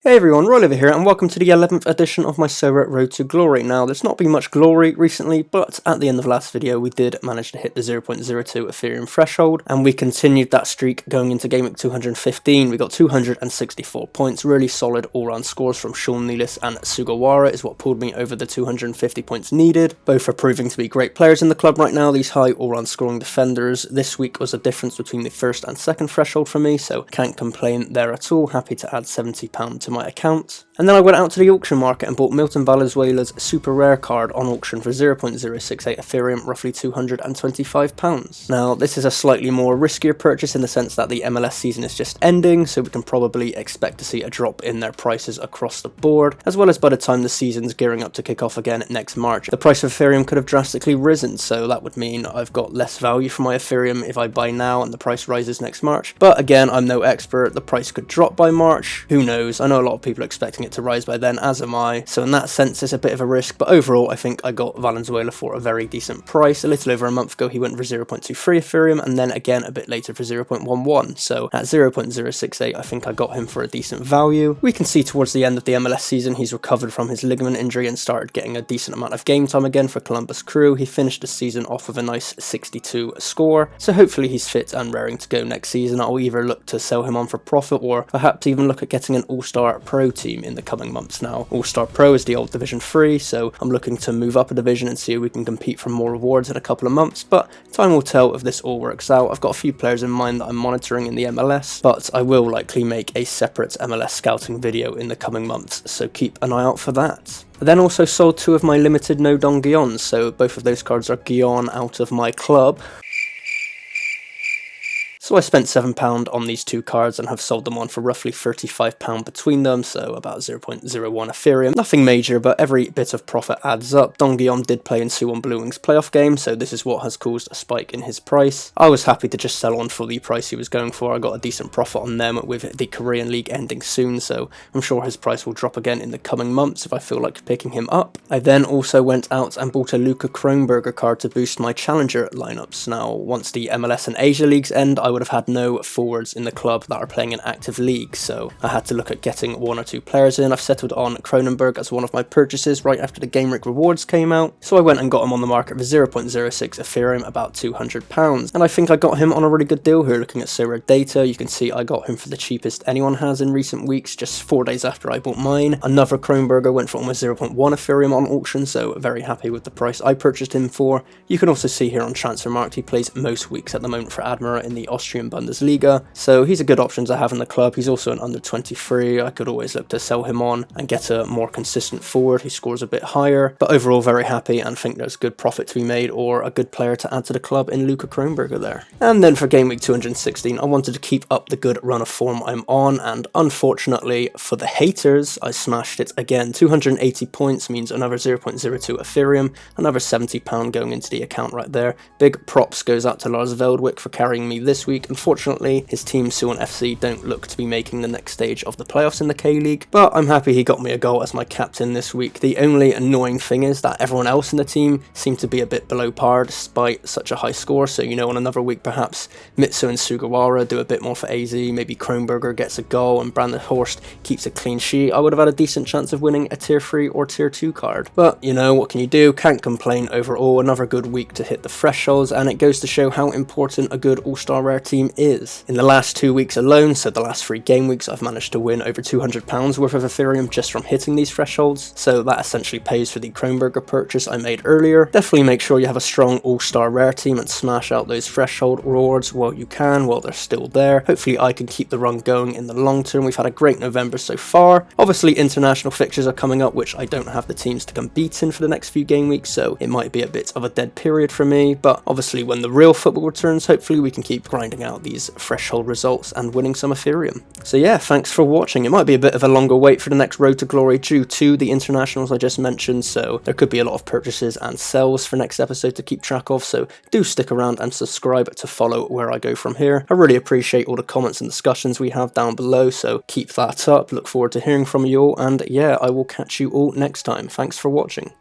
Hey everyone, Royalivi here, and welcome to the 11th edition of my Sorare Road to Glory. Now, there's not been much glory recently, but at the end of last video, we did manage to hit the 0.02 Ethereum threshold, and we continued that streak going into Game Week 215. We got 264 points, really solid all-round scores from Sean Nealis and Sugawara is what pulled me over the 250 points needed. Both are proving to be great players in the club right now, these high all-round scoring defenders. This week was a difference between the first and second threshold for me, so can't complain there at all. Happy to add £70 to my account. And then I went out to the auction market and bought Milton Valenzuela's super rare card on auction for 0.068 Ethereum, roughly £225. Now, this is a slightly more riskier purchase in the sense that the MLS season is just ending, so we can probably expect to see a drop in their prices across the board, as well as by the time the season's gearing up to kick off again next March. The price of Ethereum could have drastically risen, so that would mean I've got less value for my Ethereum if I buy now and the price rises next March. But again, I'm no expert, the price could drop by March, who knows. I know a lot of people are expecting it to rise by then, as am I, so in that sense it's a bit of a risk, but overall I think I got Valenzuela for a very decent price. A little over a month ago he went for 0.23 Ethereum, and then again a bit later for 0.11, so at 0.068 I think I got him for a decent value. We can see towards the end of the MLS season he's recovered from his ligament injury and started getting a decent amount of game time again for Columbus Crew. He finished the season off with a nice 62 score, so hopefully he's fit and raring to go next season. I'll either look to sell him on for profit or perhaps even look at getting an All-Star Pro team in the coming months now. All-Star Pro is the old Division 3, so I'm looking to move up a division and see if we can compete for more rewards in a couple of months, but time will tell if this all works out. I've got a few players in mind that I'm monitoring in the MLS, but I will likely make a separate MLS scouting video in the coming months, so keep an eye out for that. I then also sold two of my limited No Don Guillons, so both of those cards are Guillon out of my club. So I spent £7 on these two cards and have sold them on for roughly £35 between them, so about 0.01 Ethereum. Nothing major, but every bit of profit adds up. Don Guillon did play in Suwon Blue Wings playoff game, so this is what has caused a spike in his price. I was happy to just sell on for the price he was going for. I got a decent profit on them with the Korean League ending soon, so I'm sure his price will drop again in the coming months if I feel like picking him up. I then also went out and bought a Luca Kronberger card to boost my challenger lineups. Now, once the MLS and Asia leagues end, I would have had no forwards in the club that are playing in active leagues, so I had to look at getting one or two players in. I've settled on Kronenberg as one of my purchases right after the Game Week rewards came out, so I went and got him on the market for 0.06 Ethereum, about £200, and I think I got him on a really good deal here. Looking at Sorare data, you can see I got him for the cheapest anyone has in recent weeks, just 4 days after I bought mine. Another Kronberger went for almost 0.1 Ethereum on auction, so very happy with the price I purchased him for. You can also see here on Transfermarkt he plays most weeks at the moment for Admira in the Austrian Bundesliga, so he's a good option to have in the club. He's also an under 23, I could always look to sell him on and get a more consistent forward who scores a bit higher, but overall very happy and think there's good profit to be made or a good player to add to the club in Luca Kronberger there. And then for Game Week 216 I wanted to keep up the good run of form I'm on, and unfortunately for the haters I smashed it again. 280 points means another 0.02 Ethereum, another £70 going into the account right there. Big props goes out to Lars Veldwick for carrying me this week. Unfortunately, his team Suwon FC don't look to be making the next stage of the playoffs in the K-League, but I'm happy he got me a goal as my captain this week. The only annoying thing is that everyone else in the team seemed to be a bit below par despite such a high score, so you know, on another week perhaps Mitsu and Sugawara do a bit more for AZ, maybe Kronberger gets a goal and Brandon Horst keeps a clean sheet, I would have had a decent chance of winning a tier 3 or tier 2 card. But you know, what can you do? Can't complain overall. Another good week to hit the thresholds, and it goes to show how important a good all-star rare team is. In the last 2 weeks alone, so the last 3 game weeks, I've managed to win over £200 worth of Ethereum just from hitting these thresholds, so that essentially pays for the Kronberger purchase I made earlier. Definitely make sure you have a strong all-star rare team and smash out those threshold rewards while you can, while they're still there. Hopefully I can keep the run going in the long term. We've had a great November so far. Obviously international fixtures are coming up, which I don't have the teams to compete in for the next few game weeks, so it might be a bit of a dead period for me, but obviously when the real football returns, hopefully we can keep grinding out these threshold results and winning some Ethereum. So yeah, thanks for watching. It might be a bit of a longer wait for the next Road to Glory due to the internationals I just mentioned, so there could be a lot of purchases and sells for next episode to keep track of, so do stick around and subscribe to follow where I go from here. I really appreciate all the comments and discussions we have down below, so keep that up. Look forward to hearing from you all, and yeah, I will catch you all next time. Thanks for watching.